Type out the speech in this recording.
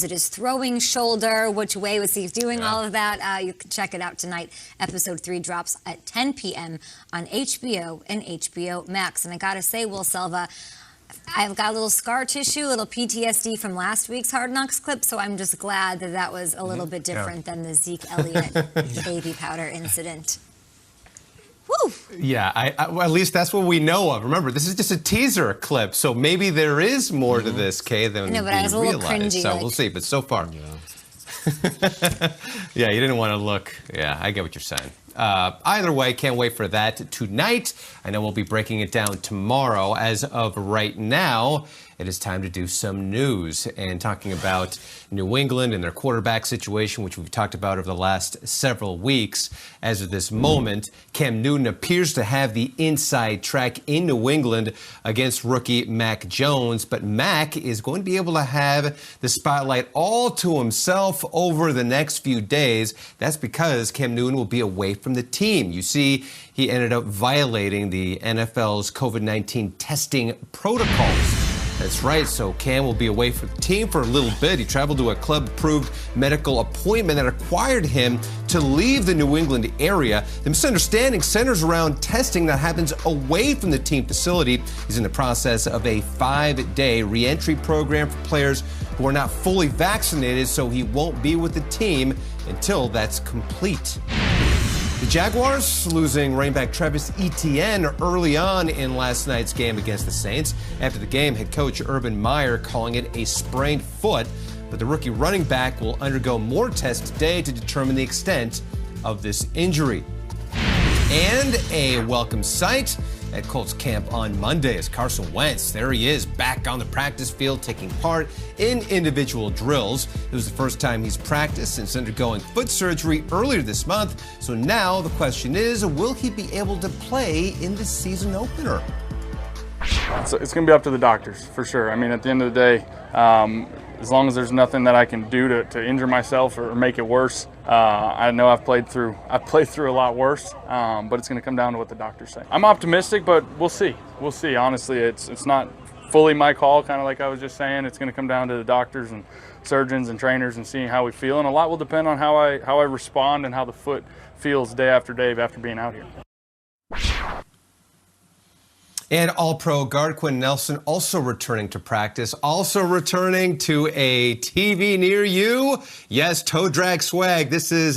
it his throwing shoulder? Which way was he doing all of that? You can check it out tonight. Episode 3 drops at 10 p.m. on HBO and HBO Max. And I gotta say, Will Selva, I've got a little scar tissue, a little PTSD from last week's Hard Knocks clip, so I'm just glad that that was a little bit different than the Zeke Elliott baby powder incident. Woo. Yeah, well, at least that's what we know of. Remember, this is just a teaser clip, so maybe there is more to this, Kay, than we I was a little realized. cringy, so we'll see. But so far, yeah, you didn't want to look. Yeah, I get what you're saying. Either way, can't wait for that tonight. I know we'll be breaking it down tomorrow. As of right now, it is time to do some news and talking about New England and their quarterback situation, which we've talked about over the last several weeks. As of this moment, Cam Newton appears to have the inside track in New England against rookie Mac Jones, but Mac is going to be able to have the spotlight all to himself over the next few days. That's because Cam Newton will be away from the team. You see, he ended up violating the NFL's COVID-19 testing protocols. That's right, so Cam will be away from the team for a little bit. He traveled to a club-approved medical appointment that required him to leave the New England area. The misunderstanding centers around testing that happens away from the team facility. He's in the process of a 5-day re-entry program for players who are not fully vaccinated, so he won't be with the team until that's complete. The Jaguars losing running back Travis Etienne early on in last night's game against the Saints. After the game, head coach Urban Meyer calling it a sprained foot, but the rookie running back will undergo more tests today to determine the extent of this injury. And a welcome sight at Colts camp on Monday as Carson Wentz, there he is, back on the practice field taking part in individual drills. It was the first time he's practiced since undergoing foot surgery earlier this month. So now the question is, will he be able to play in the season opener? It's going to be up to the doctors, for sure. I mean, at the end of the day, as long as there's nothing that I can do to injure myself or make it worse, I know I've played through a lot worse, but it's going to come down to what the doctors say. I'm optimistic, but we'll see. We'll see. Honestly, it's not fully my call, kind of like I was just saying. It's going to come down to the doctors and surgeons and trainers and seeing how we feel, and a lot will depend on how I respond and how the foot feels day after day after being out here. And All-Pro guard Quinn Nelson also returning to practice, also returning to a TV near you. Yes, toe drag swag. This is